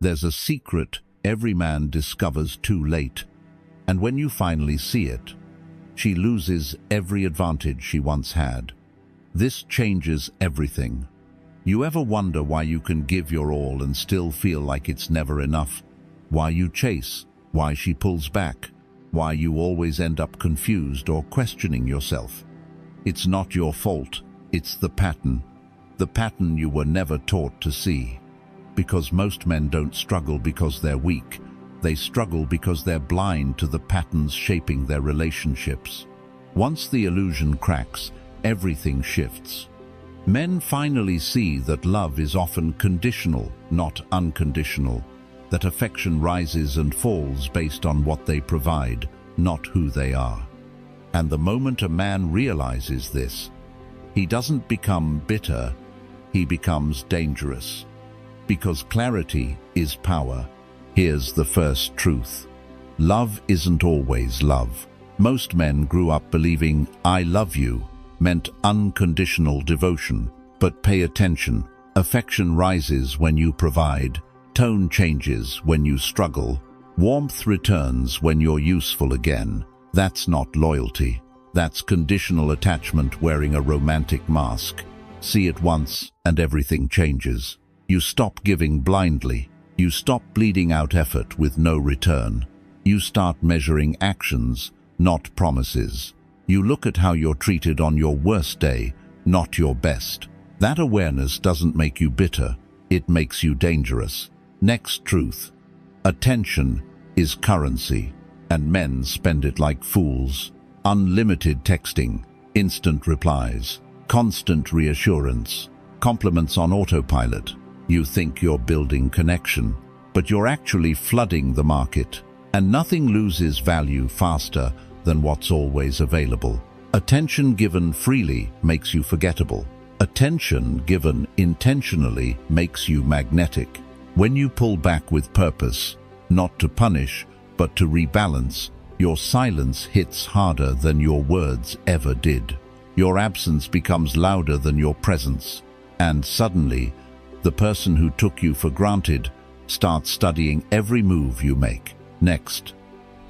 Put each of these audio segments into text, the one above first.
There's a secret every man discovers too late, and when you finally see it, she loses every advantage she once had. This changes everything. You ever wonder why you can give your all and still feel like it's never enough? Why you chase? Why she pulls back? Why you always end up confused or questioning yourself? It's not your fault, it's the pattern you were never taught to see. Because most men don't struggle because they're weak. They struggle because they're blind to the patterns shaping their relationships. Once the illusion cracks, everything shifts. Men finally see that love is often conditional, not unconditional, that affection rises and falls based on what they provide, not who they are. And the moment a man realizes this, he doesn't become bitter, he becomes dangerous. Because clarity is power. Here's the first truth. Love isn't always love. Most men grew up believing "I love you" meant unconditional devotion. But pay attention. Affection rises when you provide. Tone changes when you struggle. Warmth returns when you're useful again. That's not loyalty. That's conditional attachment wearing a romantic mask. See it once and everything changes. You stop giving blindly. You stop bleeding out effort with no return. You start measuring actions, not promises. You look at how you're treated on your worst day, not your best. That awareness doesn't make you bitter, it makes you dangerous. Next truth. Attention is currency, and men spend it like fools. Unlimited texting, instant replies, constant reassurance, compliments on autopilot. You think you're building connection, but you're actually flooding the market. And nothing loses value faster than what's always available. Attention given freely makes you forgettable. Attention given intentionally makes you magnetic. When you pull back with purpose, not to punish, but to rebalance, your silence hits harder than your words ever did. Your absence becomes louder than your presence. And suddenly, the person who took you for granted starts studying every move you make. Next,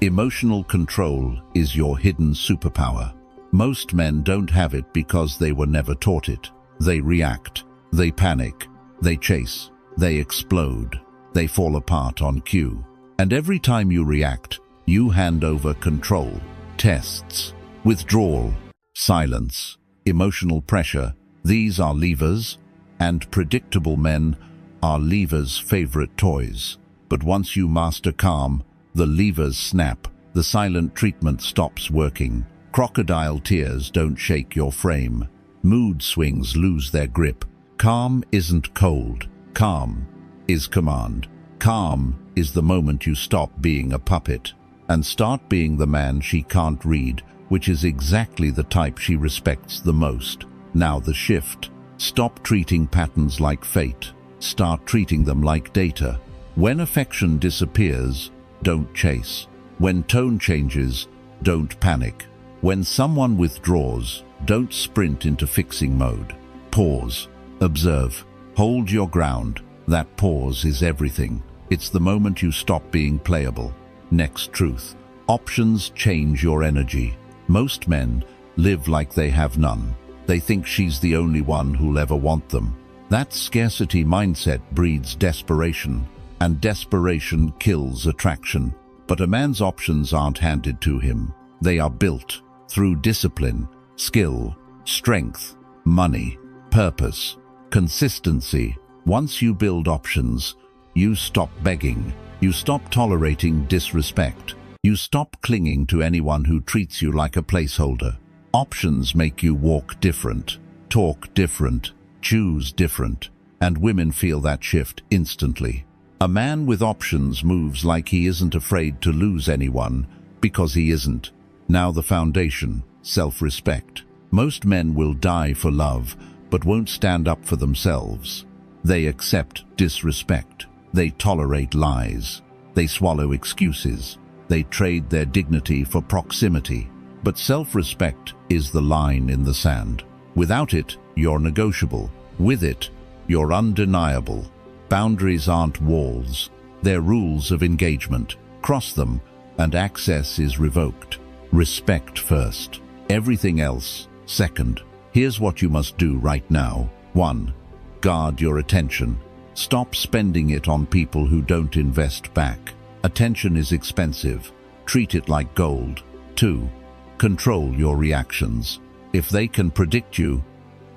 emotional control is your hidden superpower. Most men don't have it because they were never taught it. They react, they panic, they chase, they explode, they fall apart on cue. And every time you react, you hand over control. Tests, withdrawal, silence, emotional pressure. These are levers, and predictable men are levers' favorite toys. But once you master calm, the levers snap. The silent treatment stops working. Crocodile tears don't shake your frame. Mood swings lose their grip. Calm isn't cold. Calm is command. Calm is the moment you stop being a puppet and start being the man she can't read, which is exactly the type she respects the most. Now the shift. Stop treating patterns like fate. Start treating them like data. When affection disappears, don't chase. When tone changes, don't panic. When someone withdraws, don't sprint into fixing mode. Pause. Observe. Hold your ground. That pause is everything. It's the moment you stop being playable. Next truth. Options change your energy. Most men live like they have none. They think she's the only one who'll ever want them. That scarcity mindset breeds desperation, and desperation kills attraction. But a man's options aren't handed to him. They are built through discipline, skill, strength, money, purpose, consistency. Once you build options, you stop begging. You stop tolerating disrespect. You stop clinging to anyone who treats you like a placeholder. Options make you walk different, talk different, choose different, and women feel that shift instantly. A man with options moves like he isn't afraid to lose anyone, because he isn't. Now the foundation, self-respect. Most men will die for love, but won't stand up for themselves. They accept disrespect. They tolerate lies. They swallow excuses. They trade their dignity for proximity. But self-respect is the line in the sand. Without it, you're negotiable. With it, you're undeniable. Boundaries aren't walls. They're rules of engagement. Cross them, and access is revoked. Respect first. Everything else second. Here's what you must do right now. 1. Guard your attention. Stop spending it on people who don't invest back. Attention is expensive. Treat it like gold. 2. Control your reactions. If they can predict you,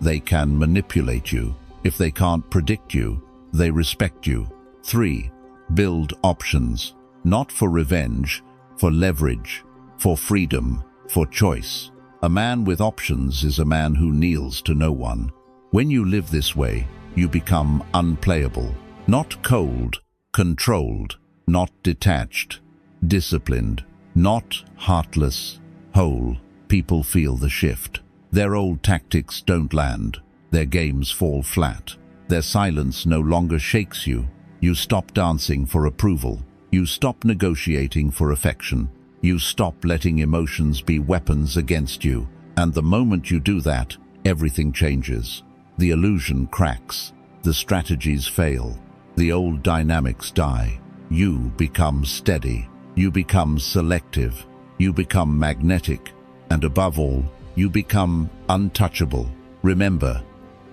they can manipulate you. If they can't predict you, they respect you. 3. Build options. Not for revenge, for leverage, for freedom, for choice. A man with options is a man who kneels to no one. When you live this way, you become unplayable. Not cold, controlled. Not detached, disciplined. Not heartless, whole. People feel the shift. Their old tactics don't land. Their games fall flat. Their silence no longer shakes you. You stop dancing for approval. You stop negotiating for affection. You stop letting emotions be weapons against you. And the moment you do that, everything changes. The illusion cracks. The strategies fail. The old dynamics die. You become steady. You become selective. You become magnetic. And above all, you become untouchable. Remember,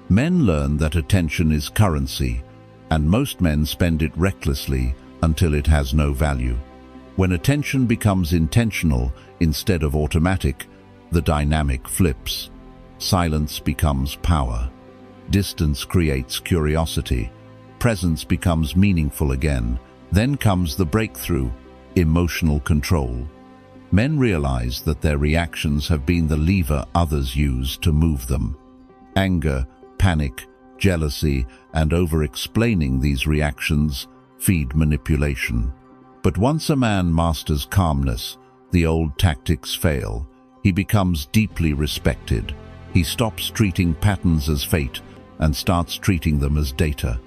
men learn that attention is currency, and most men spend it recklessly until it has no value. When attention becomes intentional instead of automatic, the dynamic flips. Silence becomes power. Distance creates curiosity. Presence becomes meaningful again. Then comes the breakthrough, emotional control. Men realize that their reactions have been the lever others use to move them. Anger, panic, jealousy, and over-explaining these reactions feed manipulation. But once a man masters calmness, the old tactics fail. He becomes deeply respected. He stops treating patterns as fate and starts treating them as data.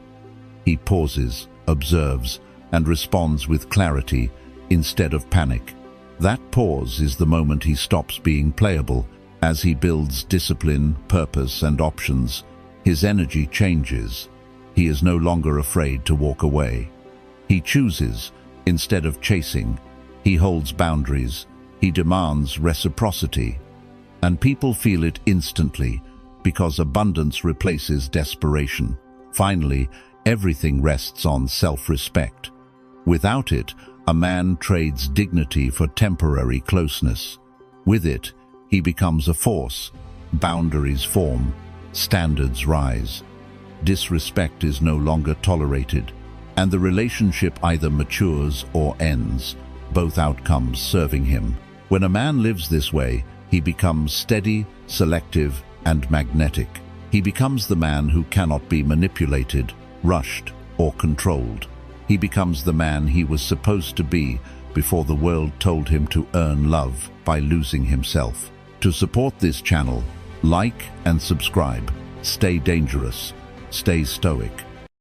He pauses, observes, and responds with clarity instead of panic. That pause is the moment he stops being playable. As he builds discipline, purpose, and options, his energy changes. He is no longer afraid to walk away. He chooses instead of chasing. He holds boundaries. He demands reciprocity. And people feel it instantly because abundance replaces desperation. Finally, everything rests on self-respect. Without it, a man trades dignity for temporary closeness. With it, he becomes a force. Boundaries form. Standards rise. Disrespect is no longer tolerated, and the relationship either matures or ends, both outcomes serving him. When a man lives this way, he becomes steady, selective, and magnetic. He becomes the man who cannot be manipulated, rushed, or controlled. He becomes the man he was supposed to be before the world told him to earn love by losing himself. To support this channel, like and subscribe. Stay dangerous. Stay stoic.